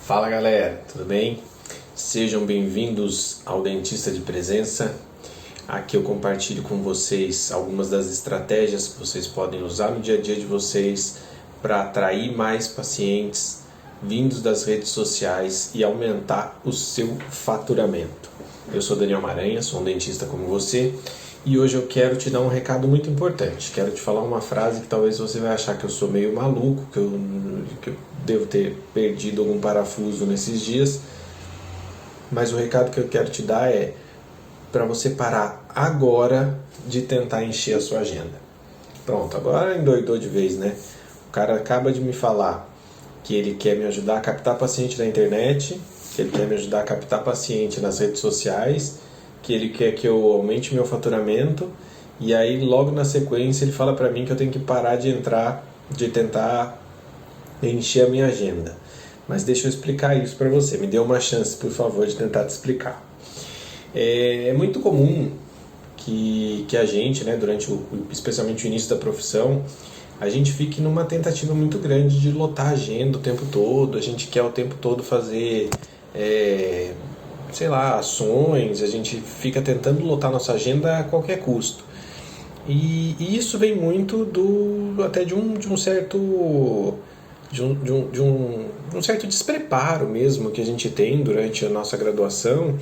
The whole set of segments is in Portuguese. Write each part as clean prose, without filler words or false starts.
Fala galera, tudo bem? Sejam bem-vindos ao Dentista de Presença. Aqui eu compartilho com vocês algumas das estratégias que vocês podem usar no dia a dia de vocês para atrair mais pacientes vindos das redes sociais e aumentar o seu faturamento. Eu sou Daniel Maranha, sou um dentista como você e hoje eu quero te dar um recado muito importante. Quero te falar uma frase que talvez você vai achar que eu sou meio maluco, que eu devo ter perdido algum parafuso nesses dias, mas o recado que eu quero te dar é para você parar agora de tentar encher a sua agenda. Pronto, agora endoidou de vez, né? O cara acaba de me falar que ele quer me ajudar a captar paciente na internet, que ele quer me ajudar a captar paciente nas redes sociais, que ele quer que eu aumente meu faturamento, e aí logo na sequência ele fala para mim que eu tenho que parar de tentar encher a minha agenda. Mas deixa eu explicar isso para você. Me dê uma chance, por favor, de tentar te explicar. É muito comum que a gente, né, especialmente o início da profissão, a gente fique numa tentativa muito grande de lotar a agenda o tempo todo. A gente quer o tempo todo fazer, ações. A gente fica tentando lotar nossa agenda a qualquer custo. E isso vem muito de um certo despreparo mesmo que a gente tem durante a nossa graduação,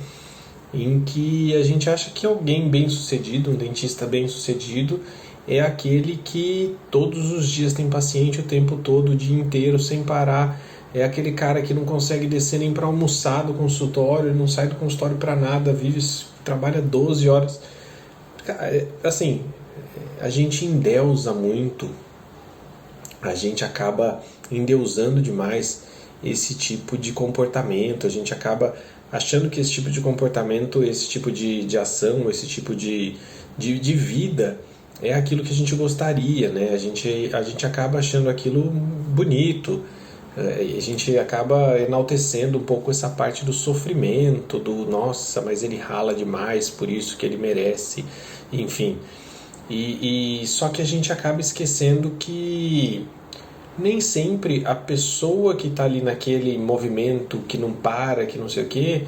em que a gente acha que alguém bem-sucedido, um dentista bem-sucedido, é aquele que todos os dias tem paciente o tempo todo, o dia inteiro, sem parar. É aquele cara que não consegue descer nem para almoçar do consultório, não sai do consultório para nada, trabalha 12 horas. Assim, a gente endeusa muito, a gente acaba endeusando demais esse tipo de comportamento, a gente acaba achando que esse tipo de comportamento, esse tipo de ação, esse tipo de vida é aquilo que a gente gostaria, né? A gente acaba achando aquilo bonito, a gente acaba enaltecendo um pouco essa parte do sofrimento, nossa, mas ele rala demais, por isso que ele merece, enfim. E só que a gente acaba esquecendo que nem sempre a pessoa que está ali naquele movimento, que não para, que não sei o quê,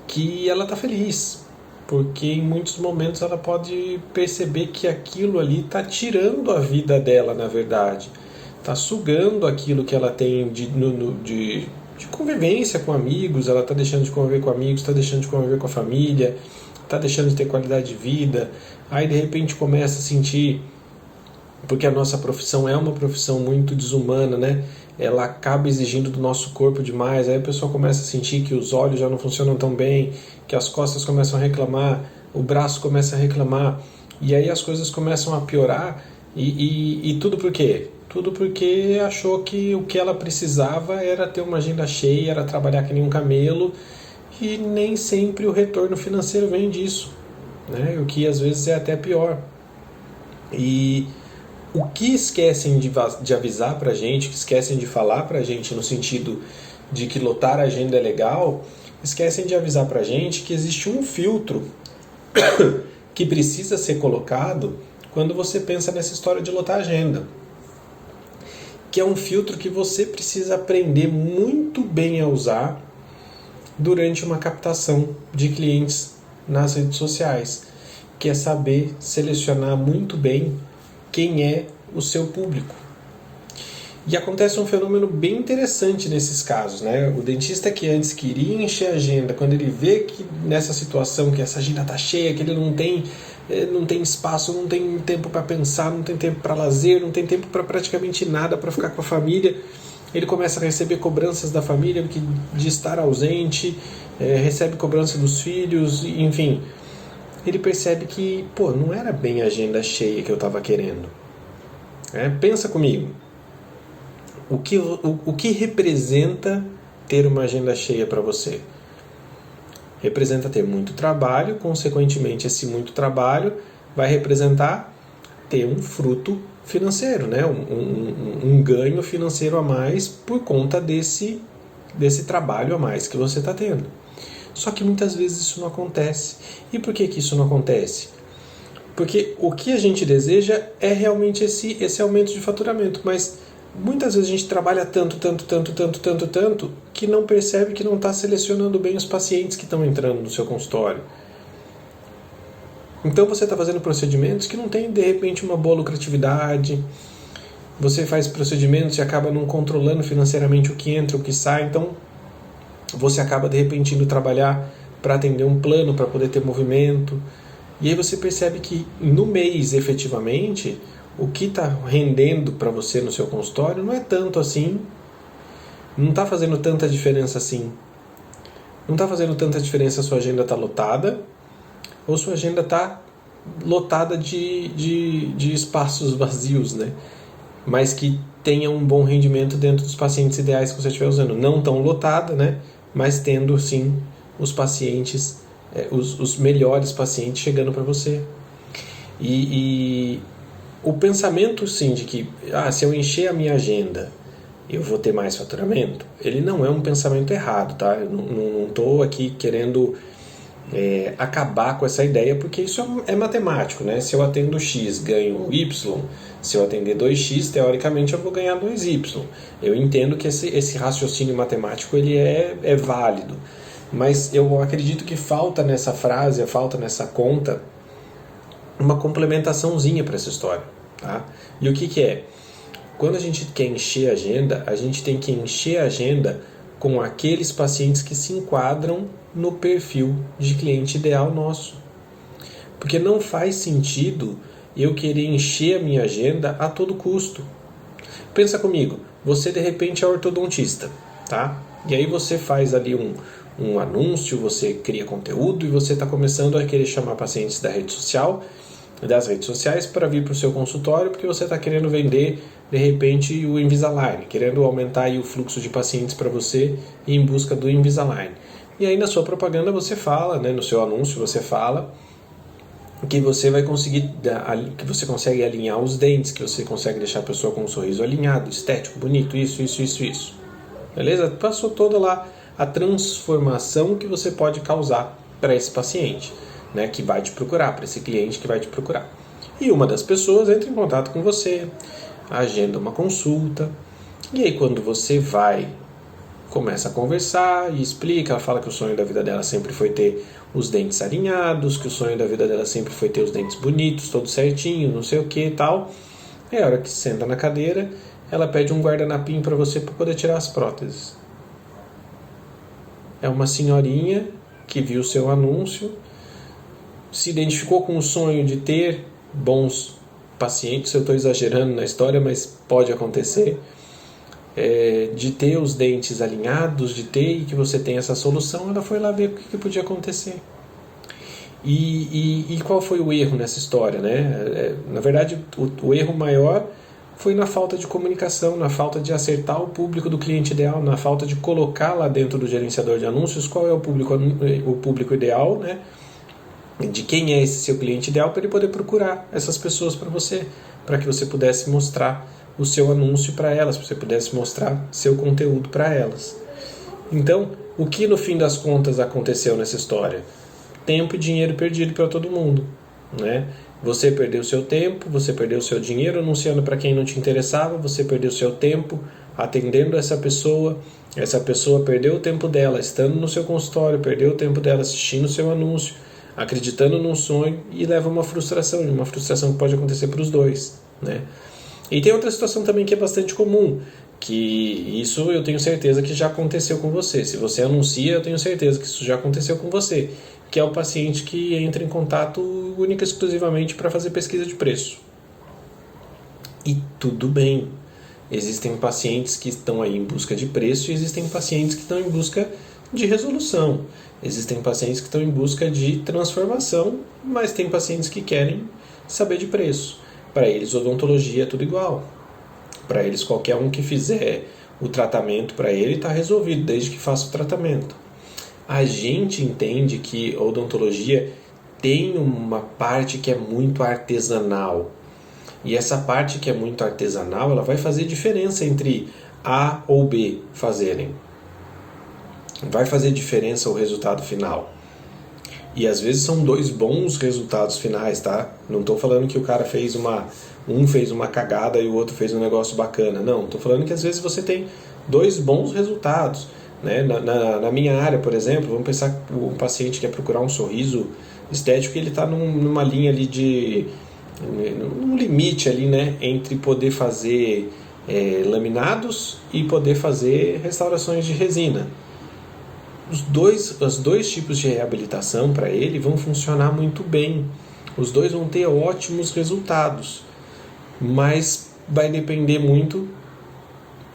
que ela está feliz. Porque em muitos momentos ela pode perceber que aquilo ali está tirando a vida dela, na verdade. Está sugando aquilo que ela tem de convivência com amigos, ela está deixando de conviver com amigos, está deixando de conviver com a família, está deixando de ter qualidade de vida. Aí de repente começa a sentir, porque a nossa profissão é uma profissão muito desumana, né? Ela acaba exigindo do nosso corpo demais, aí a pessoa começa a sentir que os olhos já não funcionam tão bem, que as costas começam a reclamar, o braço começa a reclamar, e aí as coisas começam a piorar, e tudo por quê? Tudo porque achou que o que ela precisava era ter uma agenda cheia, era trabalhar que nem um camelo, e nem sempre o retorno financeiro vem disso, né? O que às vezes é até pior. E o que esquecem de avisar pra gente, que esquecem de falar pra gente no sentido de que lotar a agenda é legal, esquecem de avisar pra gente que existe um filtro que precisa ser colocado quando você pensa nessa história de lotar a agenda. Que é um filtro que você precisa aprender muito bem a usar durante uma captação de clientes nas redes sociais, que é saber selecionar muito bem quem é o seu público. E acontece um fenômeno bem interessante nesses casos, né? O dentista que antes queria encher a agenda, quando ele vê que nessa situação, que essa agenda está cheia, que ele não tem espaço, não tem tempo para pensar, não tem tempo para lazer, não tem tempo para praticamente nada, para ficar com a família, ele começa a receber cobranças da família de estar ausente, recebe cobrança dos filhos, enfim. Ele percebe que, não era bem a agenda cheia que eu estava querendo. Pensa comigo. O que representa ter uma agenda cheia para você? Representa ter muito trabalho, consequentemente esse muito trabalho vai representar ter um fruto financeiro, né? um ganho financeiro a mais por conta desse trabalho a mais que você está tendo. Só que muitas vezes isso não acontece. E por que isso não acontece? Porque o que a gente deseja é realmente esse aumento de faturamento, mas muitas vezes a gente trabalha tanto, que não percebe que não está selecionando bem os pacientes que estão entrando no seu consultório. Então você está fazendo procedimentos que não tem, de repente, uma boa lucratividade. Você faz procedimentos e acaba não controlando financeiramente o que entra, o que sai. Então você acaba, de repente, indo trabalhar para atender um plano, para poder ter movimento. E aí você percebe que no mês, efetivamente, o que está rendendo para você no seu consultório não é tanto assim, não está fazendo tanta diferença assim. Não está fazendo tanta diferença se a sua agenda está lotada ou sua agenda está lotada de espaços vazios, né? Mas que tenha um bom rendimento dentro dos pacientes ideais que você estiver usando. Não tão lotada, né? Mas tendo, sim, os pacientes, os melhores pacientes chegando para você. E o pensamento, sim, de que se eu encher a minha agenda, eu vou ter mais faturamento, ele não é um pensamento errado, tá? Eu não estou aqui querendo acabar com essa ideia, porque isso é matemático, né? Se eu atendo X, ganho Y. Se eu atender 2x, teoricamente eu vou ganhar 2y. Eu entendo que esse raciocínio matemático ele é válido, mas eu acredito que falta nessa frase, falta nessa conta, uma complementaçãozinha para essa história. Tá? E o que é? Quando a gente quer encher a agenda, a gente tem que encher a agenda com aqueles pacientes que se enquadram no perfil de cliente ideal nosso. Porque não faz sentido eu querer encher a minha agenda a todo custo. Pensa comigo, você de repente é ortodontista, tá? E aí você faz ali um anúncio, você cria conteúdo e você está começando a querer chamar pacientes das redes sociais para vir para o seu consultório, porque você está querendo vender de repente o Invisalign, querendo aumentar aí o fluxo de pacientes para você e em busca do Invisalign. E aí na sua propaganda você fala, né, no seu anúncio você fala que você vai conseguir, que você consegue alinhar os dentes, que você consegue deixar a pessoa com um sorriso alinhado, estético, bonito, isso. Beleza? Passou toda lá a transformação que você pode causar para esse paciente, né, que vai te procurar, para esse cliente que vai te procurar. E uma das pessoas entra em contato com você, agenda uma consulta, e aí quando você começa a conversar e explica, ela fala que o sonho da vida dela sempre foi ter os dentes alinhados, que o sonho da vida dela sempre foi ter os dentes bonitos, todos certinho, não sei o que e tal. É a hora que senta na cadeira, ela pede um guardanapinho para você para poder tirar as próteses. É uma senhorinha que viu o seu anúncio, se identificou com o sonho de ter bons pacientes, eu estou exagerando na história, mas pode acontecer, de ter os dentes alinhados, de ter e que você tem essa solução, ela foi lá ver o que podia acontecer. E qual foi o erro nessa história, né? Na verdade, o erro maior foi na falta de comunicação, na falta de acertar o público do cliente ideal, na falta de colocar lá dentro do gerenciador de anúncios qual é o público ideal, né? De quem é esse seu cliente ideal, para ele poder procurar essas pessoas para você, para que você pudesse mostrar o seu anúncio para elas, para você pudesse mostrar seu conteúdo para elas. Então, o que no fim das contas aconteceu nessa história? Tempo e dinheiro perdido para todo mundo, né? Você perdeu seu tempo, você perdeu seu dinheiro anunciando para quem não te interessava, você perdeu seu tempo atendendo essa pessoa perdeu o tempo dela estando no seu consultório, perdeu o tempo dela assistindo o seu anúncio, acreditando num sonho, e leva uma frustração que pode acontecer para os dois, né? E tem outra situação também que é bastante comum, que isso eu tenho certeza que já aconteceu com você. Se você anuncia, eu tenho certeza que isso já aconteceu com você, que é o paciente que entra em contato única e exclusivamente para fazer pesquisa de preço. E tudo bem, existem pacientes que estão aí em busca de preço e existem pacientes que estão em busca de resolução. Existem pacientes que estão em busca de transformação, mas tem pacientes que querem saber de preço. Para eles, odontologia é tudo igual. Para eles, qualquer um que fizer o tratamento para ele está resolvido, desde que faça o tratamento. A gente entende que a odontologia tem uma parte que é muito artesanal. E essa parte que é muito artesanal, ela vai fazer diferença entre A ou B fazerem. Vai fazer diferença o resultado final. E às vezes são 2 bons resultados finais, tá? Não estou falando que o cara fez um fez uma cagada e o outro fez um negócio bacana. Não, estou falando que às vezes você tem 2 bons resultados. Né? Na minha área, por exemplo, vamos pensar que o paciente quer procurar um sorriso estético, ele está numa linha ali num limite ali, né? Entre poder fazer laminados e poder fazer restaurações de resina. Os dois tipos de reabilitação para ele vão funcionar muito bem. Os dois vão ter ótimos resultados, mas vai depender muito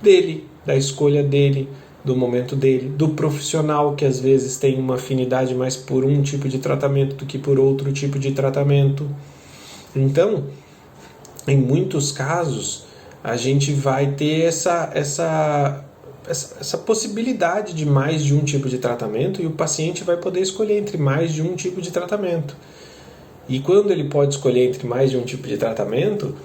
dele, da escolha dele, do momento dele, do profissional que às vezes tem uma afinidade mais por um tipo de tratamento do que por outro tipo de tratamento. Então, em muitos casos, a gente vai ter essa possibilidade de mais de um tipo de tratamento e o paciente vai poder escolher entre mais de um tipo de tratamento. E quando ele pode escolher entre mais de um tipo de tratamento,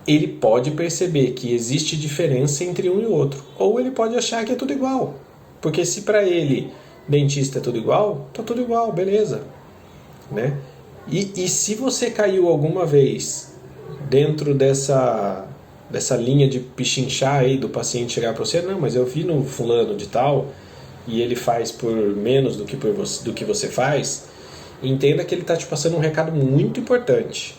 ele pode perceber que existe diferença entre um e o outro. Ou ele pode achar que é tudo igual. Porque se para ele dentista é tudo igual, tá tudo igual, beleza. Né? E se você caiu alguma vez dentro dessa linha de pichinchar aí do paciente chegar para você, não, mas eu vi no fulano de tal e ele faz por menos do que você faz, entenda que ele está te passando um recado muito importante.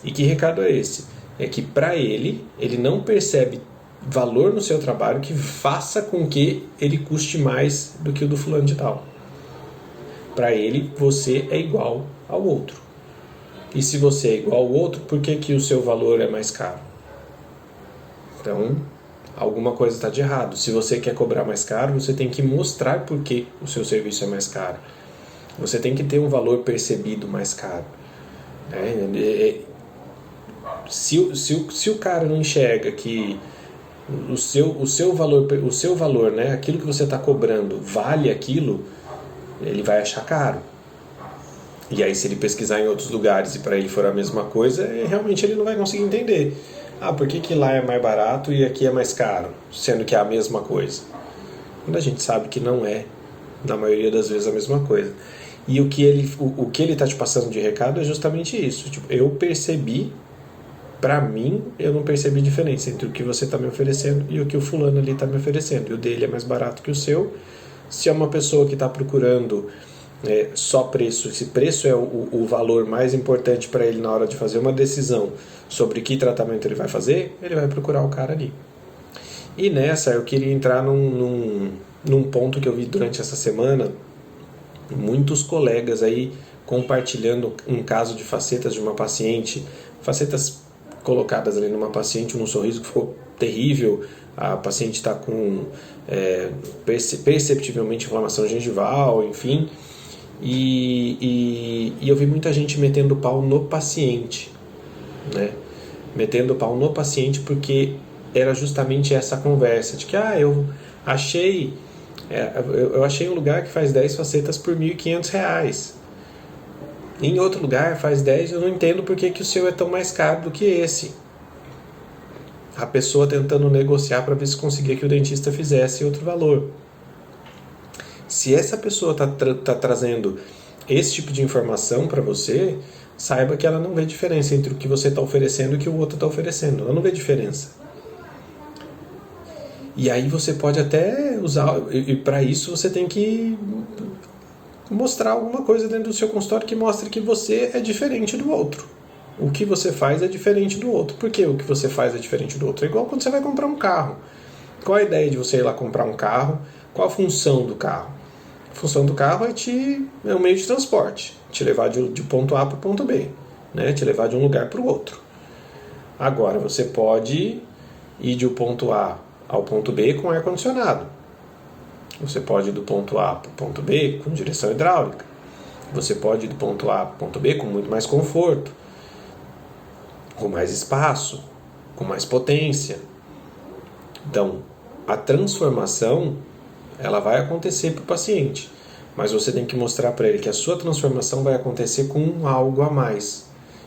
E que recado é esse? É que para ele não percebe valor no seu trabalho que faça com que ele custe mais do que o do fulano de tal. Para ele, você é igual ao outro. E se você é igual ao outro, por que o seu valor é mais caro? Então, alguma coisa está de errado. Se você quer cobrar mais caro, você tem que mostrar por que o seu serviço é mais caro. Você tem que ter um valor percebido mais caro. Se o cara não enxerga que o seu valor, né, aquilo que você está cobrando, vale aquilo, ele vai achar caro. E aí, se ele pesquisar em outros lugares e para ele for a mesma coisa, realmente ele não vai conseguir entender. Por que lá é mais barato e aqui é mais caro, sendo que é a mesma coisa? Quando a gente sabe que não é, na maioria das vezes, a mesma coisa. E o que ele está te passando de recado é justamente isso. Tipo, eu percebi, para mim, eu não percebi diferença entre o que você está me oferecendo e o que o fulano ali está me oferecendo. E o dele é mais barato que o seu. Se é uma pessoa que está procurando só preço, se preço é o valor mais importante para ele na hora de fazer uma decisão sobre que tratamento ele vai fazer, ele vai procurar o cara ali. E nessa eu queria entrar num ponto que eu vi durante essa semana, muitos colegas aí compartilhando um caso de facetas de uma paciente, facetas colocadas ali numa paciente, num sorriso que ficou terrível, a paciente está com perceptivelmente inflamação gengival, enfim. E eu vi muita gente metendo pau no paciente, né? Metendo pau no paciente porque era justamente essa conversa de que eu achei um lugar que faz 10 facetas por R$1.500. Em outro lugar faz 10, eu não entendo por que o seu é tão mais caro do que esse. A pessoa tentando negociar para ver se conseguia que o dentista fizesse outro valor. Se essa pessoa está trazendo esse tipo de informação para você, saiba que ela não vê diferença entre o que você está oferecendo e o que o outro está oferecendo. Ela não vê diferença. E aí você pode até usar, e para isso você tem que mostrar alguma coisa dentro do seu consultório que mostre que você é diferente do outro. O que você faz é diferente do outro. Por que o que você faz é diferente do outro? É igual quando você vai comprar um carro. Qual a ideia de você ir lá comprar um carro? Qual a função do carro? A função do carro é um meio de transporte, te levar de ponto A para o ponto B, né? Te levar de um lugar para o outro. Agora, você pode ir do ponto A ao ponto B com ar-condicionado. Você pode ir do ponto A para o ponto B com direção hidráulica. Você pode ir do ponto A para o ponto B com muito mais conforto, com mais espaço, com mais potência. Então, a transformação ela vai acontecer para o paciente, mas você tem que mostrar para ele que a sua transformação vai acontecer com algo a mais.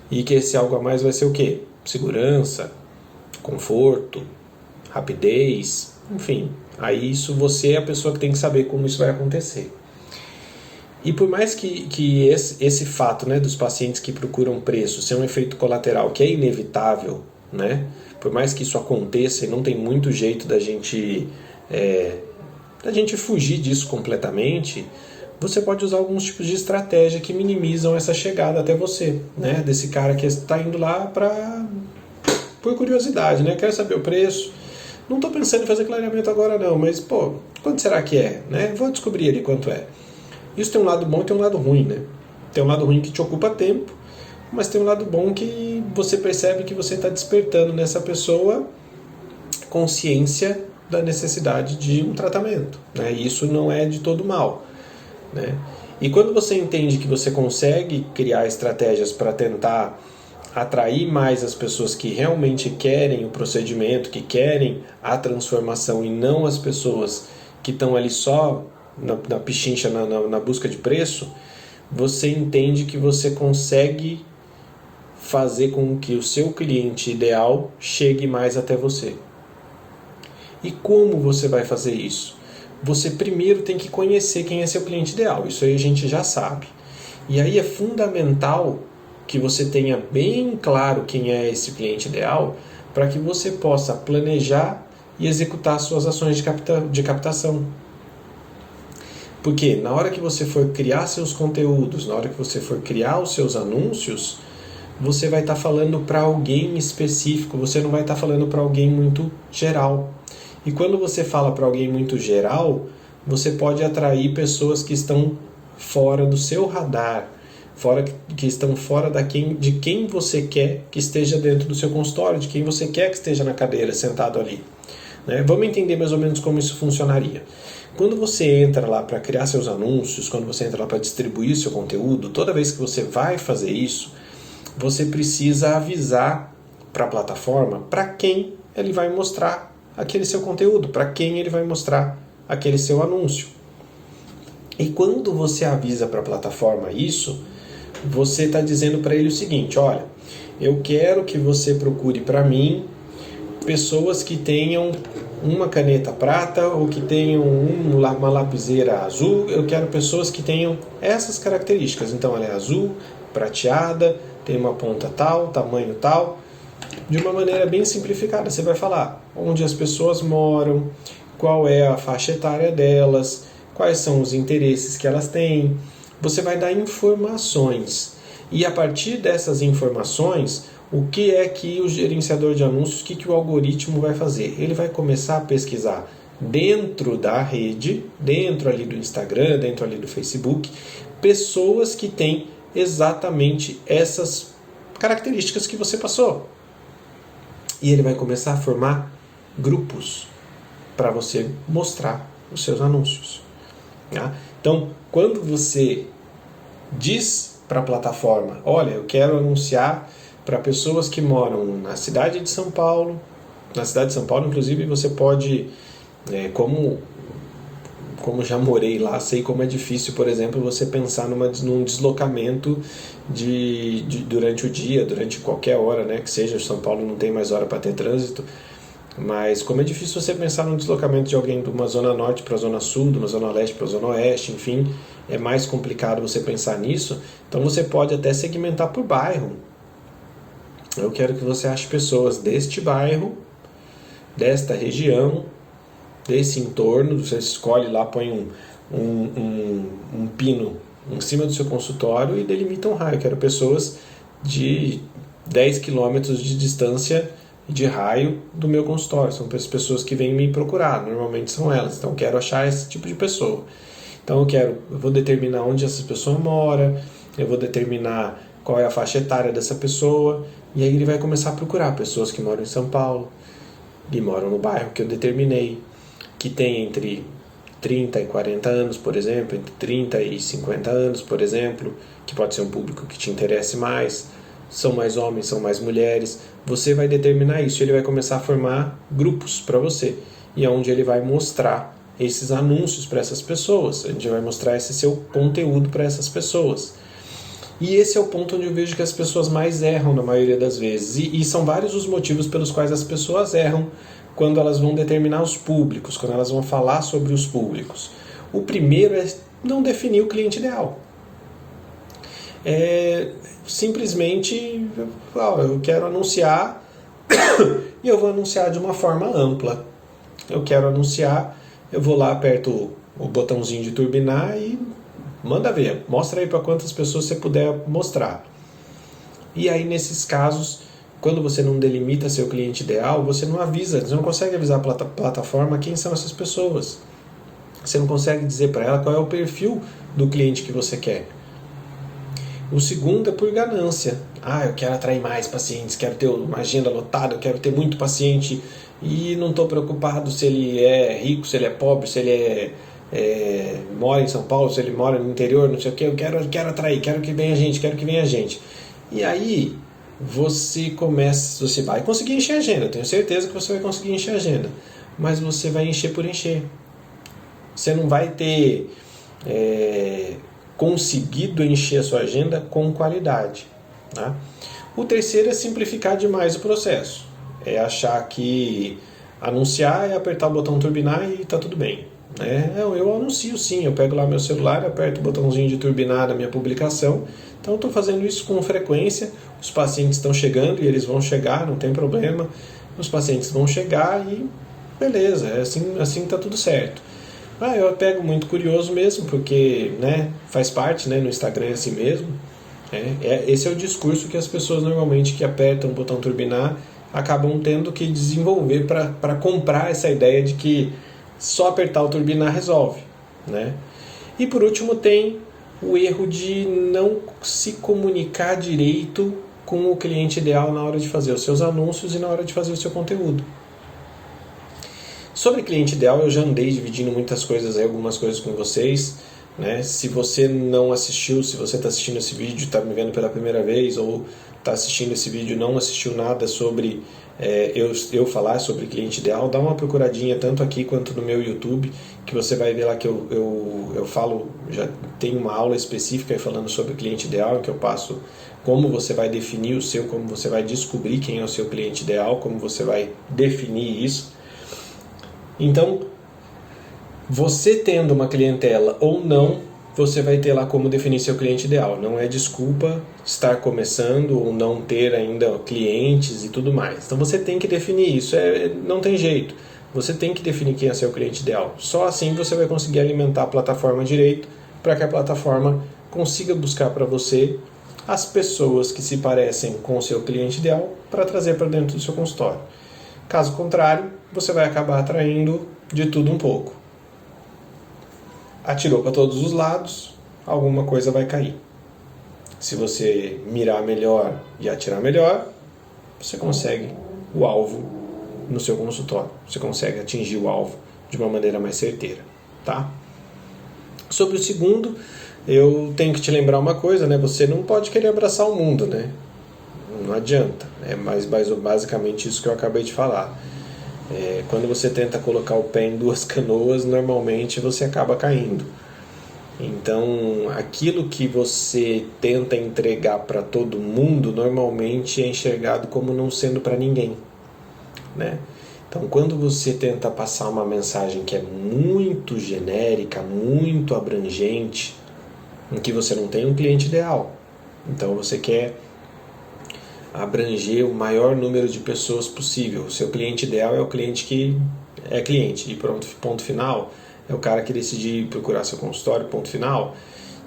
E que esse algo a mais vai ser o quê? Segurança, conforto, rapidez, enfim. Aí isso você é a pessoa que tem que saber como isso vai acontecer. E por mais que esse fato, né, dos pacientes que procuram preço ser um efeito colateral que é inevitável, né, por mais que isso aconteça e não tem muito jeito da gente fugir disso completamente, você pode usar alguns tipos de estratégia que minimizam essa chegada até você, né, desse cara que está indo lá por curiosidade, né, quero saber o preço, não estou pensando em fazer clareamento agora não, mas pô, quanto será que é, né, vou descobrir ali quanto é. Isso tem um lado bom e tem um lado ruim, né? Tem um lado ruim que te ocupa tempo, mas tem um lado bom que você percebe que você está despertando nessa pessoa consciência da necessidade de um tratamento, né? E isso não é de todo mal, né? E quando você entende que você consegue criar estratégias para tentar atrair mais as pessoas que realmente querem o procedimento, que querem a transformação e não as pessoas que estão ali só na pichincha, na busca de preço, você entende que você consegue fazer com que o seu cliente ideal chegue mais até você. E como você vai fazer isso? Você primeiro tem que conhecer quem é seu cliente ideal, isso aí a gente já sabe. E aí é fundamental que você tenha bem claro quem é esse cliente ideal para que você possa planejar e executar suas ações de captação. Porque na hora que você for criar seus conteúdos, na hora que você for criar os seus anúncios, você vai estar falando para alguém específico, você não vai estar falando para alguém muito geral. E quando você fala para alguém muito geral, você pode atrair pessoas que estão fora do seu radar, que estão fora de quem você quer que esteja dentro do seu consultório, de quem você quer que esteja na cadeira, sentado ali. Né? Vamos entender mais ou menos como isso funcionaria. Quando você entra lá para criar seus anúncios, quando você entra lá para distribuir seu conteúdo, toda vez que você vai fazer isso, você precisa avisar para a plataforma para quem ele vai mostrar aquele seu conteúdo, para quem ele vai mostrar aquele seu anúncio. E quando você avisa para a plataforma isso, você está dizendo para ele o seguinte: olha, eu quero que você procure para mim pessoas que tenham uma caneta prata ou que tenham uma lapiseira azul. Eu quero pessoas que tenham essas características. Então ela é azul, prateada, tem uma ponta tal, tamanho tal. De uma maneira bem simplificada, você vai falar onde as pessoas moram, qual é a faixa etária delas, quais são os interesses que elas têm. Você vai dar informações. E a partir dessas informações, o que é que o gerenciador de anúncios, o que o algoritmo vai fazer? Ele vai começar a pesquisar dentro da rede, dentro ali do Instagram, dentro ali do Facebook, pessoas que têm exatamente essas características que você passou. E ele vai começar a formar grupos para você mostrar os seus anúncios. Tá? Então, quando você diz para a plataforma, olha, eu quero anunciar para pessoas que moram na cidade de São Paulo. Na cidade de São Paulo, inclusive, você pode, como já morei lá, sei como é difícil, por exemplo, você pensar num deslocamento durante o dia, durante qualquer hora, né, que seja. São Paulo não tem mais hora para ter trânsito, mas como é difícil você pensar num deslocamento de alguém de uma zona norte para a zona sul, de uma zona leste para a zona oeste, enfim, é mais complicado você pensar nisso. Então você pode até segmentar por bairro. Eu quero que você ache pessoas deste bairro, desta região, desse entorno. Você escolhe lá, põe um pino em cima do seu consultório e delimita um raio. Eu quero pessoas de 10 quilômetros de distância de raio do meu consultório. São as pessoas que vêm me procurar, normalmente são elas. Então eu quero achar esse tipo de pessoa. Então eu vou determinar onde essa pessoa mora, eu vou determinar qual é a faixa etária dessa pessoa, e aí ele vai começar a procurar pessoas que moram em São Paulo, que moram no bairro que eu determinei, que tem entre 30 e 40 anos, por exemplo, entre 30 e 50 anos, por exemplo, que pode ser um público que te interesse mais, são mais homens, são mais mulheres. Você vai determinar isso, ele vai começar a formar grupos para você, e é onde ele vai mostrar esses anúncios para essas pessoas, a gente vai mostrar esse seu conteúdo para essas pessoas. E esse é o ponto onde eu vejo que as pessoas mais erram na maioria das vezes. E são vários os motivos pelos quais as pessoas erram quando elas vão determinar os públicos, quando elas vão falar sobre os públicos. O primeiro é não definir o cliente ideal. Simplesmente, eu quero anunciar e eu vou anunciar de uma forma ampla. Eu quero anunciar, eu vou lá, aperto o botãozinho de turbinar e manda ver, mostra aí para quantas pessoas você puder mostrar. E aí nesses casos, quando você não delimita seu cliente ideal, você não avisa, você não consegue avisar a plataforma quem são essas pessoas. Você não consegue dizer para ela qual é o perfil do cliente que você quer. O segundo é por ganância. Eu quero atrair mais pacientes, quero ter uma agenda lotada, eu quero ter muito paciente e não estou preocupado se ele é rico, se ele é pobre, se ele mora em São Paulo, se ele mora no interior, não sei o que, eu quero atrair, quero que venha gente. E aí você vai conseguir encher a agenda, eu tenho certeza que você vai conseguir encher a agenda, mas você vai encher por encher. Você não vai ter conseguido encher a sua agenda com qualidade. Tá? O terceiro é simplificar demais o processo. É achar que anunciar é apertar o botão turbinar e está tudo bem. Eu anuncio sim, eu pego lá meu celular, aperto o botãozinho de turbinar na minha publicação. Então eu estou fazendo isso com frequência. Os pacientes estão chegando e eles vão chegar, não tem problema. Os pacientes vão chegar e beleza, assim está tudo certo. Eu pego muito curioso mesmo, porque faz parte, no Instagram é assim mesmo. Esse é o discurso que as pessoas normalmente que apertam o botão turbinar acabam tendo que desenvolver para comprar essa ideia de que só apertar o turbinar resolve. E por último tem o erro de não se comunicar direito com o cliente ideal na hora de fazer os seus anúncios e na hora de fazer o seu conteúdo. Sobre cliente ideal, eu já andei dividindo muitas coisas aí, algumas coisas com vocês. Se você não assistiu, se você está assistindo esse vídeo, está me vendo pela primeira vez, ou está assistindo esse vídeo e não assistiu nada sobre eu falar sobre cliente ideal, dá uma procuradinha tanto aqui quanto no meu YouTube, que você vai ver lá que eu falo, já tem uma aula específica aí falando sobre cliente ideal, em que eu passo como você vai definir o seu, como você vai descobrir quem é o seu cliente ideal, como você vai definir isso. Então, você tendo uma clientela ou não, você vai ter lá como definir seu cliente ideal. Não é desculpa estar começando ou não ter ainda clientes e tudo mais. Então você tem que definir isso, não tem jeito. Você tem que definir quem é seu cliente ideal. Só assim você vai conseguir alimentar a plataforma direito para que a plataforma consiga buscar para você as pessoas que se parecem com o seu cliente ideal para trazer para dentro do seu consultório. Caso contrário, você vai acabar atraindo de tudo um pouco. Atirou para todos os lados, alguma coisa vai cair. Se você mirar melhor e atirar melhor, você consegue o alvo no seu consultório. Você consegue atingir o alvo de uma maneira mais certeira. Tá? Sobre o segundo, eu tenho que te lembrar uma coisa, Você não pode querer abraçar o mundo, Não adianta. É basicamente isso que eu acabei de falar. Quando você tenta colocar o pé em duas canoas, normalmente você acaba caindo. Então, aquilo que você tenta entregar para todo mundo, normalmente é enxergado como não sendo para ninguém. Então, quando você tenta passar uma mensagem que é muito genérica, muito abrangente, em que você não tem um cliente ideal, então você quer abranger o maior número de pessoas possível. O seu cliente ideal é o cliente que é cliente, e pronto, ponto final. É o cara que decide procurar seu consultório, ponto final.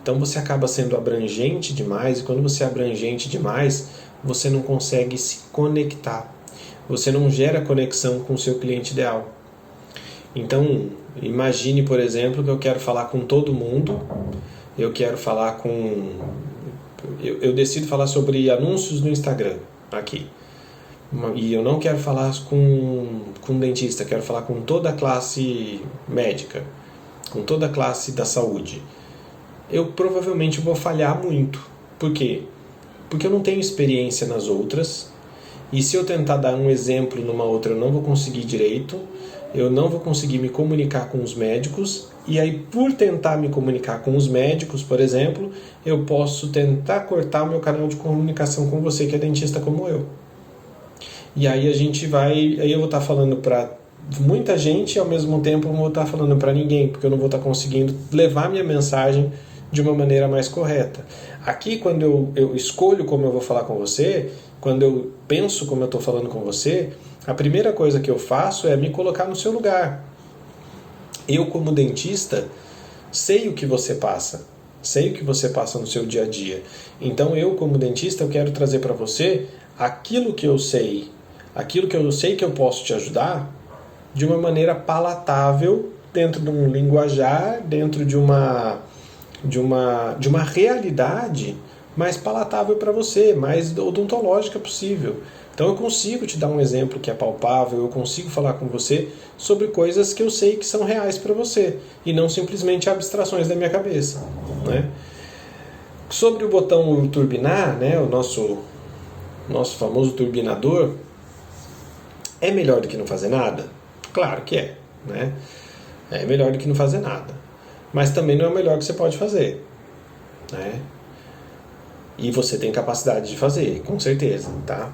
Então você acaba sendo abrangente demais, e quando você é abrangente demais, você não consegue se conectar. Você não gera conexão com o seu cliente ideal. Então, imagine, por exemplo, que eu quero falar com todo mundo, eu quero falar com... Eu decido falar sobre anúncios no Instagram, aqui. E eu não quero falar com um dentista, quero falar com toda a classe médica, com toda a classe da saúde. Eu provavelmente vou falhar muito. Por quê? Porque eu não tenho experiência nas outras, e se eu tentar dar um exemplo numa outra, eu não vou conseguir direito, eu não vou conseguir me comunicar com os médicos, e aí por tentar me comunicar com os médicos, por exemplo, eu posso tentar cortar o meu canal de comunicação com você que é dentista como eu. E aí aí eu vou estar falando para muita gente e ao mesmo tempo eu não vou estar falando para ninguém, porque eu não vou estar conseguindo levar minha mensagem de uma maneira mais correta. Aqui, quando eu escolho como eu vou falar com você, quando eu penso como eu estou falando com você, a primeira coisa que eu faço é me colocar no seu lugar. Eu, como dentista, sei o que você passa. Sei o que você passa no seu dia a dia. Então, eu, como dentista, eu quero trazer para você aquilo que eu sei que eu posso te ajudar de uma maneira palatável, dentro de um linguajar, dentro de uma realidade mais palatável para você, mais odontológica possível. Então eu consigo te dar um exemplo que é palpável, eu consigo falar com você sobre coisas que eu sei que são reais para você, e não simplesmente abstrações da minha cabeça, né? Sobre o botão turbinar, né, o nosso famoso turbinador, é melhor do que não fazer nada? Claro que é, né? É melhor do que não fazer nada. Mas também não é o melhor que você pode fazer, né? E você tem capacidade de fazer, com certeza, tá?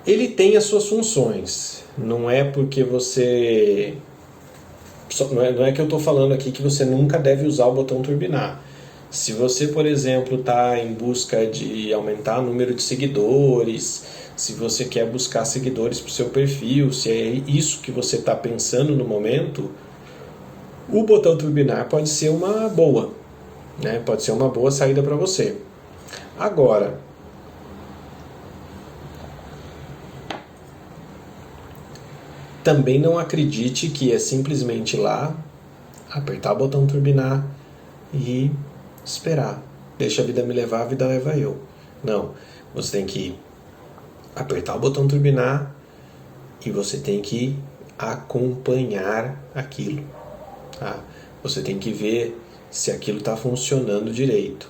Ele tem as suas funções. Não é porque você... Não é que eu estou falando aqui que você nunca deve usar o botão turbinar. Se você, por exemplo, está em busca de aumentar o número de seguidores, se você quer buscar seguidores para o seu perfil, se é isso que você está pensando no momento, o botão turbinar pode ser uma boa, né? Pode ser uma boa saída para você. Agora, também não acredite que é simplesmente ir lá, apertar o botão turbinar e esperar. Deixa a vida me levar, a vida leva eu. Não, você tem que apertar o botão turbinar e você tem que acompanhar aquilo. Tá? Você tem que ver se aquilo está funcionando direito.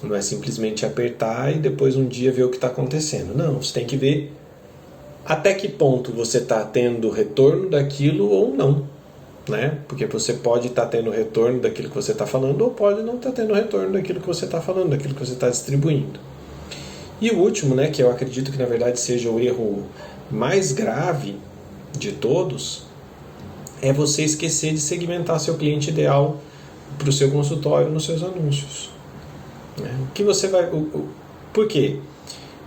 Não é simplesmente apertar e depois um dia ver o que está acontecendo. Não, você tem que ver até que ponto você está tendo retorno daquilo ou não, né? Porque você pode estar tendo retorno daquilo que você está falando ou pode não estar tendo retorno daquilo que você está falando, daquilo que você está distribuindo. E o último, né, que eu acredito que na verdade seja o erro mais grave de todos, é você esquecer de segmentar seu cliente ideal para o seu consultório nos seus anúncios. O que você vai... Por quê?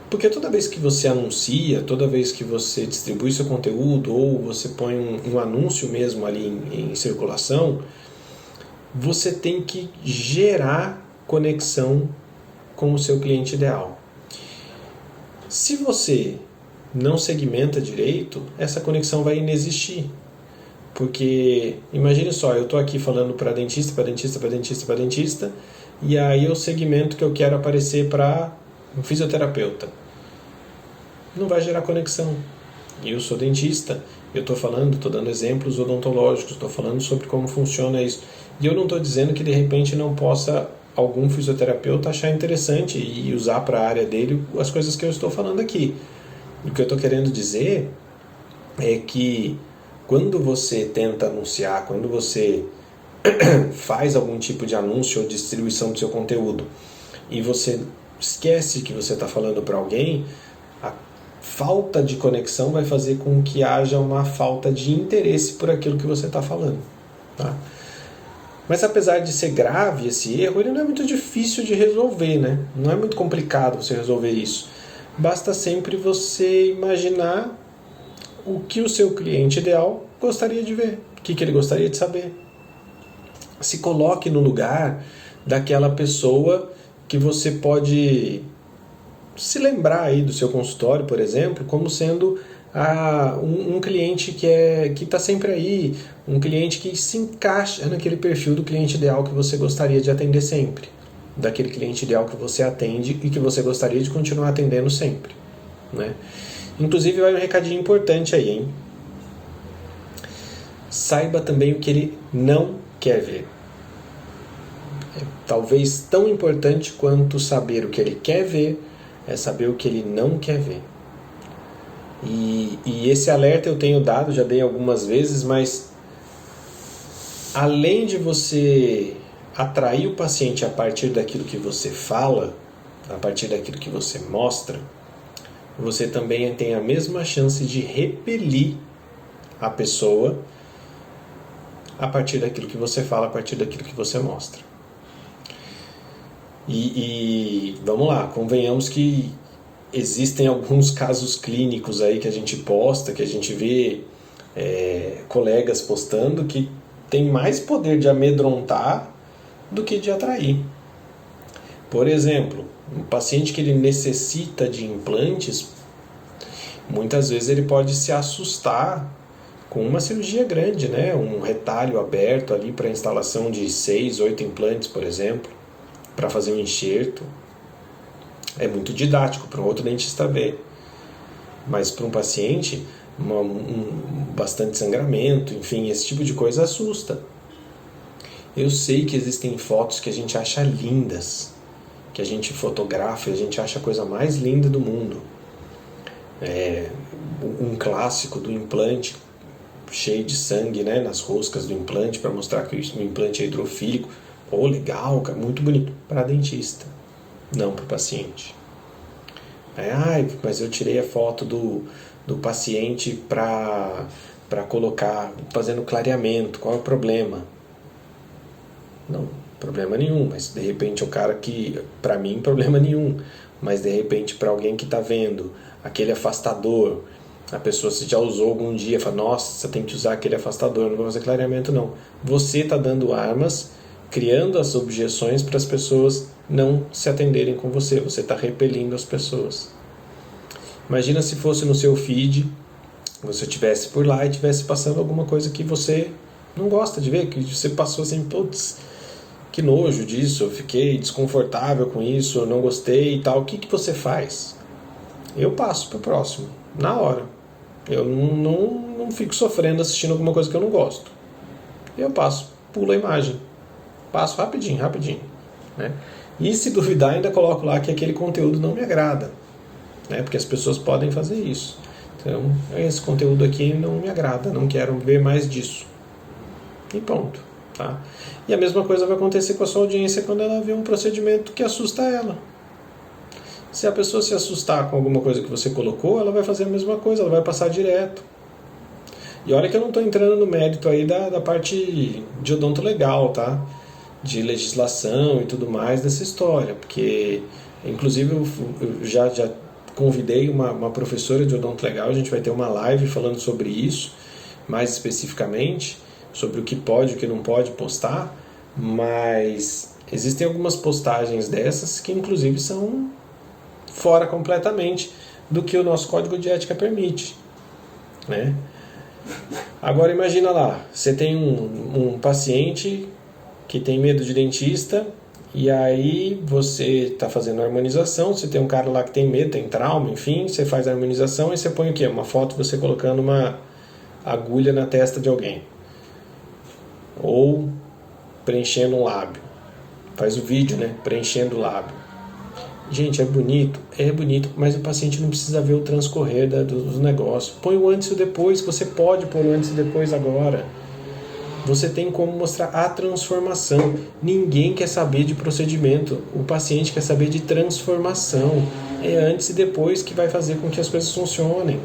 Porque toda vez que você anuncia, toda vez que você distribui seu conteúdo ou você põe um anúncio mesmo ali em circulação, você tem que gerar conexão com o seu cliente ideal. Se você não segmenta direito, essa conexão vai inexistir. Porque, imagine só, eu estou aqui falando para dentista, e aí eu segmento que eu quero aparecer para um fisioterapeuta. Não vai gerar conexão. Eu sou dentista, eu estou falando, estou dando exemplos odontológicos, estou falando sobre como funciona isso. E eu não estou dizendo que de repente não possa algum fisioterapeuta achar interessante e usar para a área dele as coisas que eu estou falando aqui. O que eu estou querendo dizer é que quando você tenta anunciar, quando você faz algum tipo de anúncio ou distribuição do seu conteúdo e você esquece que você está falando para alguém, a falta de conexão vai fazer com que haja uma falta de interesse por aquilo que você está falando. Tá? Mas apesar de ser grave esse erro, ele não é muito difícil de resolver, né? Não é muito complicado você resolver isso. Basta sempre você imaginar o que o seu cliente ideal gostaria de ver, o que ele gostaria de saber. Se coloque no lugar daquela pessoa que você pode se lembrar aí do seu consultório, por exemplo, como sendo um cliente que está sempre aí, um cliente que se encaixa naquele perfil do cliente ideal que você gostaria de atender sempre, daquele cliente ideal que você atende e que você gostaria de continuar atendendo sempre, né? Inclusive vai um recadinho importante aí, hein? Saiba também o que ele não quer ver. É talvez tão importante quanto saber o que ele quer ver, é saber o que ele não quer ver. E esse alerta eu tenho dado, já dei algumas vezes, mas além de você atrair o paciente a partir daquilo que você fala, a partir daquilo que você mostra, você também tem a mesma chance de repelir a pessoa a partir daquilo que você fala, a partir daquilo que você mostra. E vamos lá, convenhamos que existem alguns casos clínicos aí que a gente posta, que a gente vê colegas postando, que tem mais poder de amedrontar do que de atrair. Por exemplo, um paciente que ele necessita de implantes, muitas vezes ele pode se assustar com uma cirurgia grande, né? Um retalho aberto ali para instalação de 6, 8 implantes, por exemplo, para fazer um enxerto. É muito didático para um outro dentista ver. Mas para um paciente, bastante sangramento, enfim, esse tipo de coisa assusta. Eu sei que existem fotos que a gente acha lindas, que a gente fotografa e a gente acha a coisa mais linda do mundo. Um clássico do implante cheio de sangue, né, nas roscas do implante para mostrar que o implante é hidrofílico. Oh, legal, cara, muito bonito. Para dentista, não para o paciente. Mas eu tirei a foto do paciente para colocar, fazendo clareamento, qual é o problema? Não, problema nenhum, mas de repente o cara que, para mim, problema nenhum, mas de repente para alguém que está vendo aquele afastador, a pessoa se já usou algum dia, fala, nossa, você tem que usar aquele afastador, não vou fazer clareamento não. Você está dando armas, criando as objeções para as pessoas não se atenderem com você, você está repelindo as pessoas. Imagina se fosse no seu feed, você estivesse por lá e estivesse passando alguma coisa que você não gosta de ver, que você passou assim, putz, que nojo disso, eu fiquei desconfortável com isso, eu não gostei e tal. O que você faz? Eu passo pro próximo, na hora. Eu não fico sofrendo assistindo alguma coisa que eu não gosto. Eu passo, pulo a imagem. Passo rapidinho, né? E se duvidar, ainda coloco lá que aquele conteúdo não me agrada, né? Porque as pessoas podem fazer isso. Então, esse conteúdo aqui não me agrada, não quero ver mais disso. E ponto, tá? E a mesma coisa vai acontecer com a sua audiência quando ela vê um procedimento que assusta ela. Se a pessoa se assustar com alguma coisa que você colocou, ela vai fazer a mesma coisa, ela vai passar direto. E olha que eu não estou entrando no mérito aí da parte de odonto legal, tá? De legislação e tudo mais dessa história, porque inclusive eu já convidei uma professora de odonto legal, a gente vai ter uma live falando sobre isso, mais especificamente, sobre o que pode e o que não pode postar, mas existem algumas postagens dessas que inclusive são fora completamente do que o nosso código de ética permite, né? Agora imagina lá, você tem um paciente que tem medo de dentista e aí você está fazendo a harmonização, você tem um cara lá que tem medo, tem trauma, enfim, você faz a harmonização e você põe o quê? Uma foto de você colocando uma agulha na testa de alguém ou preenchendo um lábio, faz o vídeo, né, preenchendo o lábio. Gente, é bonito, mas o paciente não precisa ver o transcorrer dos negócios. Põe o antes e o depois, você pode pôr o antes e depois agora. Você tem como mostrar a transformação. Ninguém quer saber de procedimento, o paciente quer saber de transformação. É antes e depois que vai fazer com que as coisas funcionem.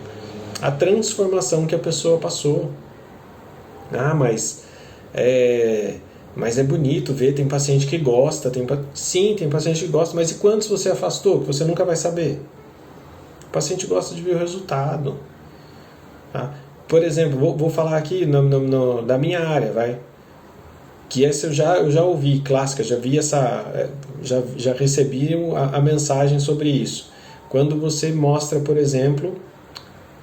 A transformação que a pessoa passou. Mas é bonito ver, tem paciente que gosta, sim, tem paciente que gosta, mas e quantos você afastou, que você nunca vai saber? O paciente gosta de ver o resultado. Tá? Por exemplo, vou falar aqui da minha área, vai. Que essa eu já ouvi, clássica, já vi já recebi a mensagem sobre isso. Quando você mostra, por exemplo,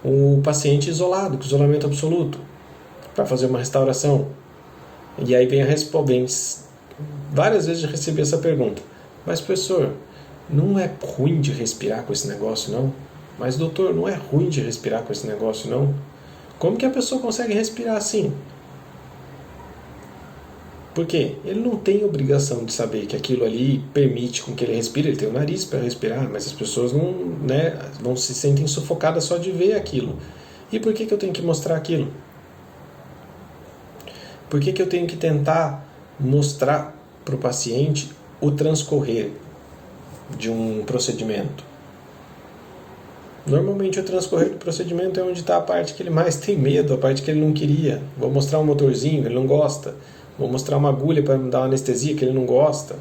o paciente isolado, com isolamento absoluto, para fazer uma restauração. E aí vem a resposta. Várias vezes já recebi essa pergunta. Mas, professor, não é ruim de respirar com esse negócio, não? Mas, doutor, não é ruim de respirar com esse negócio, não? Como que a pessoa consegue respirar assim? Por quê? Ele não tem obrigação de saber que aquilo ali permite com que ele respire. Ele tem o nariz para respirar, mas as pessoas não se sentem sufocadas só de ver aquilo. E por que eu tenho que mostrar aquilo? Por que eu tenho que tentar mostrar para o paciente o transcorrer de um procedimento? Normalmente o transcorrer do procedimento é onde está a parte que ele mais tem medo, a parte que ele não queria. Vou mostrar um motorzinho, ele não gosta. Vou mostrar uma agulha para me dar uma anestesia que ele não gosta.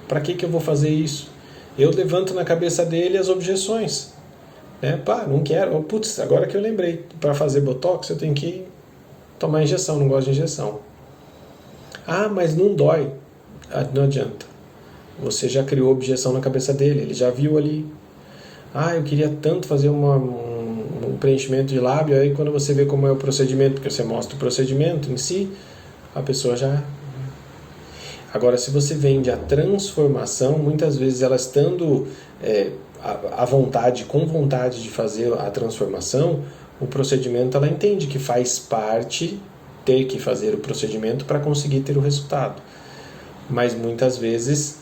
Para que eu vou fazer isso? Eu levanto na cabeça dele as objeções. Né? Pá, não quero. Putz, agora que eu lembrei, para fazer botox eu tenho que tomar injeção, não gosto de injeção. Ah, mas não dói. Ah, não adianta. Você já criou objeção na cabeça dele, ele já viu ali. Ah, eu queria tanto fazer um preenchimento de lábio, aí quando você vê como é o procedimento, porque você mostra o procedimento em si, a pessoa já... Agora, se você vende a transformação, muitas vezes ela estando à vontade, com vontade de fazer a transformação, o procedimento ela entende que faz parte ter que fazer o procedimento para conseguir ter o resultado. Mas muitas vezes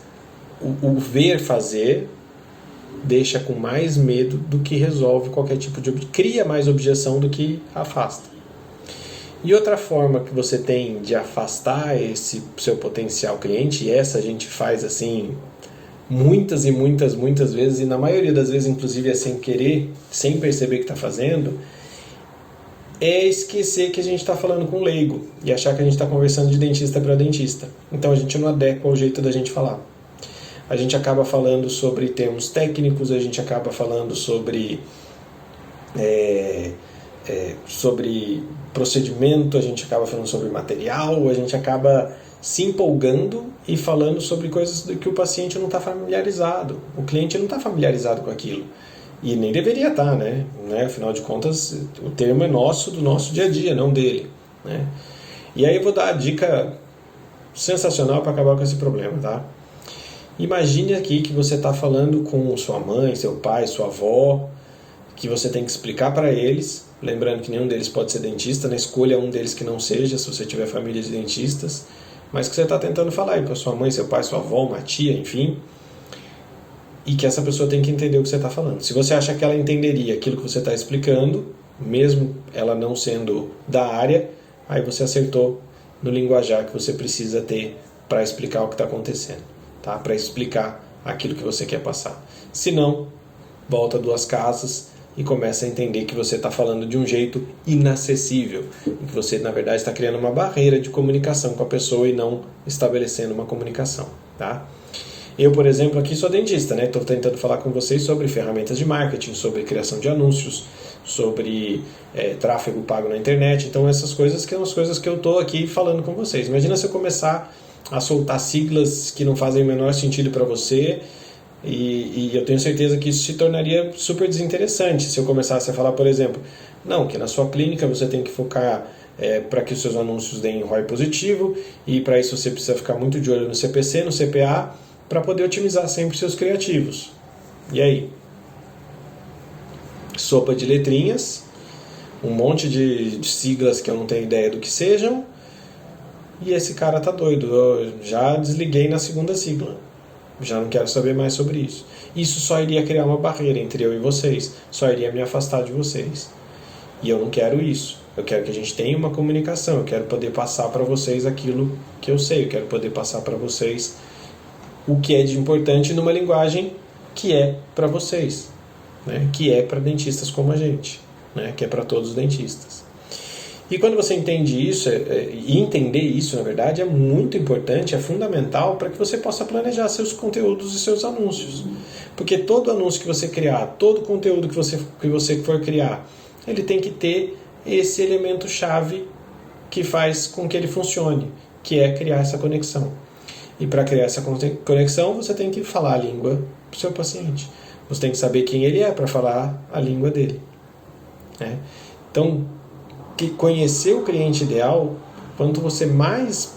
o ver fazer deixa com mais medo do que resolve qualquer tipo de... cria mais objeção do que afasta. E outra forma que você tem de afastar esse seu potencial cliente, e essa a gente faz assim muitas e muitas vezes, e na maioria das vezes inclusive é sem querer, sem perceber que está fazendo, é esquecer que a gente está falando com leigo e achar que a gente está conversando de dentista para dentista. Então a gente não adequa ao jeito da gente falar. A gente acaba falando sobre termos técnicos, a gente acaba falando sobre procedimento, a gente acaba falando sobre material, a gente acaba se empolgando e falando sobre coisas que o paciente não está familiarizado. O cliente não está familiarizado com aquilo. E nem deveria estar, né? Afinal de contas, o termo é nosso, do nosso dia a dia, não dele. Né? E aí eu vou dar a dica sensacional para acabar com esse problema, tá? Imagine aqui que você está falando com sua mãe, seu pai, sua avó, que você tem que explicar para eles, lembrando que nenhum deles pode ser dentista, né? Escolha um deles que não seja, se você tiver família de dentistas, mas que você está tentando falar aí para sua mãe, seu pai, sua avó, uma tia, enfim, e que essa pessoa tem que entender o que você está falando. Se você acha que ela entenderia aquilo que você está explicando, mesmo ela não sendo da área, aí você acertou no linguajar que você precisa ter para explicar o que está acontecendo, tá? Para explicar aquilo que você quer passar. Se não, volta duas casas e começa a entender que você está falando de um jeito inacessível, e que você, na verdade, está criando uma barreira de comunicação com a pessoa e não estabelecendo uma comunicação, tá? Eu, por exemplo, aqui sou dentista, né? Estou tentando falar com vocês sobre ferramentas de marketing, sobre criação de anúncios, sobre tráfego pago na internet. Então, essas coisas que são as coisas que eu estou aqui falando com vocês. Imagina se eu começar a soltar siglas que não fazem o menor sentido para você, e eu tenho certeza que isso se tornaria super desinteressante se eu começasse a falar, por exemplo, não, que na sua clínica você tem que focar para que os seus anúncios deem ROI positivo, e para isso você precisa ficar muito de olho no CPC, no CPA, para poder otimizar sempre seus criativos. E aí? Sopa de letrinhas, um monte de siglas que eu não tenho ideia do que sejam, e esse cara tá doido. Eu já desliguei na segunda sigla. Já não quero saber mais sobre isso. Isso só iria criar uma barreira entre eu e vocês. Só iria me afastar de vocês. E eu não quero isso. Eu quero que a gente tenha uma comunicação. Eu quero poder passar para vocês aquilo que eu sei. Eu quero poder passar para vocês o que é de importante numa linguagem que é para vocês, né? Que é para dentistas como a gente, né? Que é para todos os dentistas. E quando você entende isso, e entender isso, na verdade, é muito importante, é fundamental para que você possa planejar seus conteúdos e seus anúncios. Porque todo anúncio que você criar, todo conteúdo que você for criar, ele tem que ter esse elemento-chave que faz com que ele funcione, que é criar essa conexão. E para criar essa conexão, você tem que falar a língua do seu paciente. Você tem que saber quem ele é para falar a língua dele. Né? Então, conhecer o cliente ideal, quanto você mais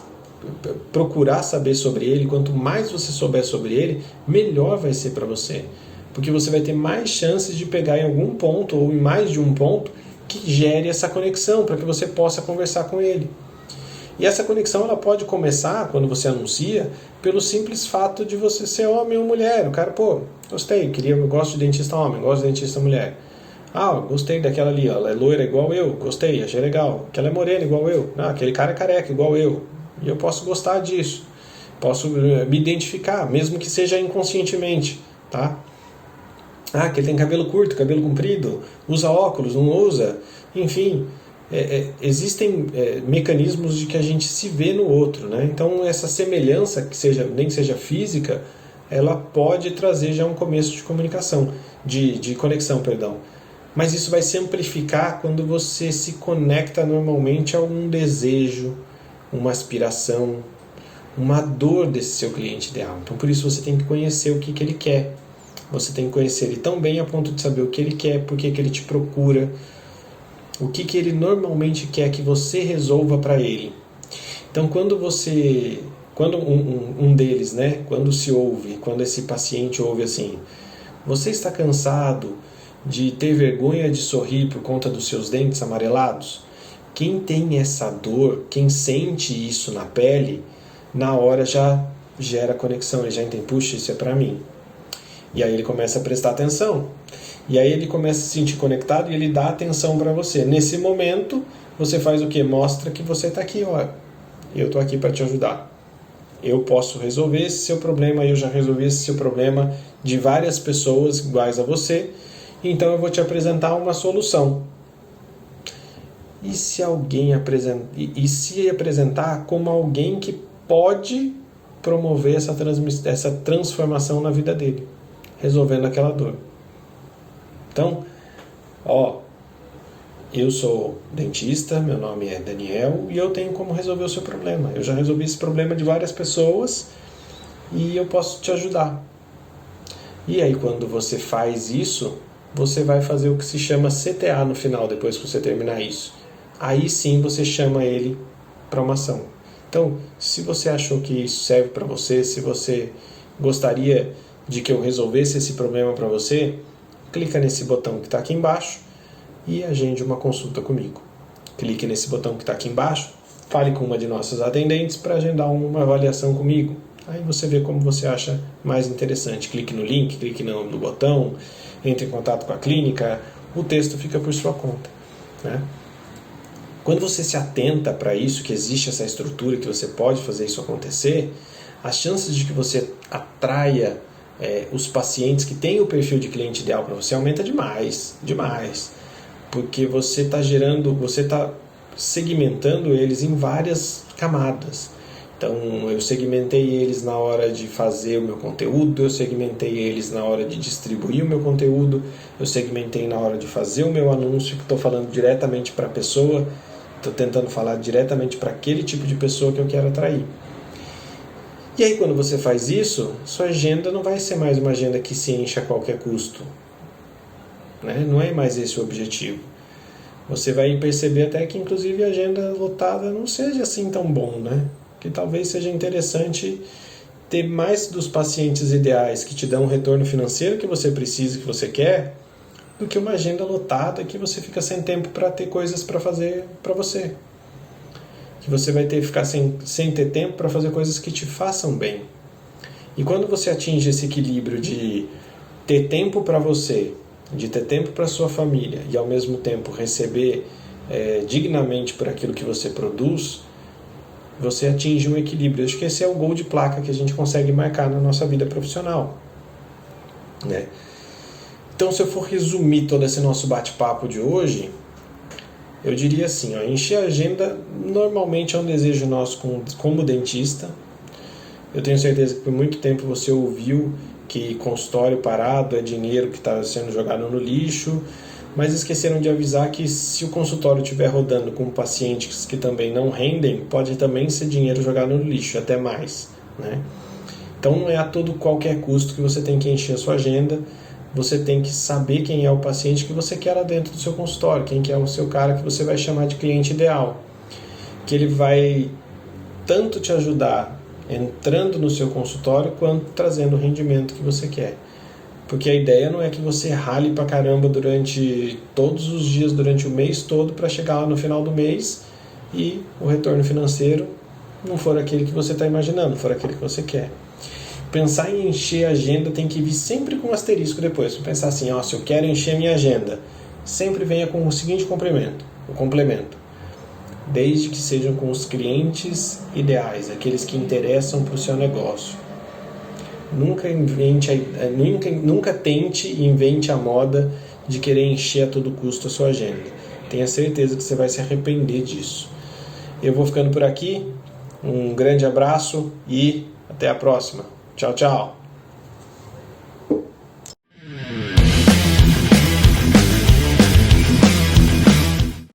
procurar saber sobre ele, quanto mais você souber sobre ele, melhor vai ser para você. Porque você vai ter mais chances de pegar em algum ponto, ou em mais de um ponto, que gere essa conexão, para que você possa conversar com ele. E essa conexão ela pode começar, quando você anuncia, pelo simples fato de você ser homem ou mulher. O cara, pô, gostei, eu gosto de dentista homem, gosto de dentista mulher. Ah, gostei daquela ali, ela é loira igual eu, gostei, achei legal. Aquela é morena igual eu, aquele cara é careca igual eu. E eu posso gostar disso, posso me identificar, mesmo que seja inconscientemente, tá? que ele tem cabelo curto, cabelo comprido, usa óculos, não usa, enfim, existem mecanismos de que a gente se vê no outro, né? Então essa semelhança, nem que seja física, ela pode trazer já um começo de comunicação, de conexão, perdão. Mas isso vai se amplificar quando você se conecta normalmente a um desejo, uma aspiração, uma dor desse seu cliente ideal. Então por isso você tem que conhecer o que ele quer. Você tem que conhecer ele tão bem a ponto de saber o que ele quer, por que ele te procura, o que ele normalmente quer que você resolva para ele. Então quando um deles, né, quando se ouve, quando esse paciente ouve assim, você está cansado de ter vergonha de sorrir por conta dos seus dentes amarelados? Quem tem essa dor, quem sente isso na pele, na hora já gera conexão, ele já entende, puxa, isso é para mim. E aí ele começa a prestar atenção. E aí ele começa a se sentir conectado e ele dá atenção para você. Nesse momento, você faz o quê? Mostra que você está aqui, ó. Eu estou aqui para te ajudar. Eu posso resolver esse seu problema, eu já resolvi esse seu problema de várias pessoas iguais a você, então eu vou te apresentar uma solução. E se se apresentar como alguém que pode promover essa transformação na vida dele, resolvendo aquela dor. Então, eu sou dentista, meu nome é Daniel e eu tenho como resolver o seu problema. Eu já resolvi esse problema de várias pessoas e eu posso te ajudar. E aí quando você faz isso, você vai fazer o que se chama CTA no final, depois que você terminar isso. Aí sim você chama ele para uma ação. Então, se você achou que isso serve para você, se você gostaria de que eu resolvesse esse problema para você, clica nesse botão que está aqui embaixo e agende uma consulta comigo. Clique nesse botão que está aqui embaixo, fale com uma de nossas atendentes para agendar uma avaliação comigo. Aí você vê como você acha mais interessante. Clique no link, clique no botão, entre em contato com a clínica, o texto fica por sua conta, né? Quando você se atenta para isso, que existe essa estrutura, que você pode fazer isso acontecer, as chances de que você atraia os pacientes que têm o perfil de cliente ideal para você aumenta demais, demais. Porque você está segmentando eles em várias camadas. Então, eu segmentei eles na hora de fazer o meu conteúdo, eu segmentei eles na hora de distribuir o meu conteúdo, eu segmentei na hora de fazer o meu anúncio, que estou falando diretamente para a pessoa, estou tentando falar diretamente para aquele tipo de pessoa que eu quero atrair. E aí, quando você faz isso, sua agenda não vai ser mais uma agenda que se enche a qualquer custo, né? Não é mais esse o objetivo. Você vai perceber até que, inclusive, a agenda lotada não seja assim tão bom, né? Que talvez seja interessante ter mais dos pacientes ideais que te dão o retorno financeiro que você precisa, que você quer, do que uma agenda lotada que você fica sem tempo para ter coisas para fazer para você. Que você vai ficar sem ter tempo para fazer coisas que te façam bem. E quando você atinge esse equilíbrio de ter tempo para você, de ter tempo para sua família e ao mesmo tempo receber dignamente por aquilo que você produz, você atinge um equilíbrio. Acho que esse é o gol de placa que a gente consegue marcar na nossa vida profissional, né? Então, se eu for resumir todo esse nosso bate-papo de hoje, eu diria assim, encher a agenda normalmente é um desejo nosso como dentista. Eu tenho certeza que por muito tempo você ouviu que consultório parado é dinheiro que está sendo jogado no lixo, mas esqueceram de avisar que se o consultório estiver rodando com pacientes que também não rendem, pode também ser dinheiro jogado no lixo, até mais, né? Então não é a todo qualquer custo que você tem que encher a sua agenda, você tem que saber quem é o paciente que você quer lá dentro do seu consultório, quem que é o seu cara que você vai chamar de cliente ideal, que ele vai tanto te ajudar entrando no seu consultório quanto trazendo o rendimento que você quer. Porque a ideia não é que você rale pra caramba durante todos os dias, durante o mês todo, para chegar lá no final do mês e o retorno financeiro não for aquele que você está imaginando, for aquele que você quer. Pensar em encher a agenda tem que vir sempre com um asterisco depois. Você pensar assim, se eu quero encher a minha agenda, sempre venha com o seguinte complemento. Desde que sejam com os clientes ideais, aqueles que interessam para o seu negócio. Nunca tente e invente a moda de querer encher a todo custo a sua agenda. Tenha certeza que você vai se arrepender disso. Eu vou ficando por aqui. Um grande abraço e até a próxima. Tchau, tchau.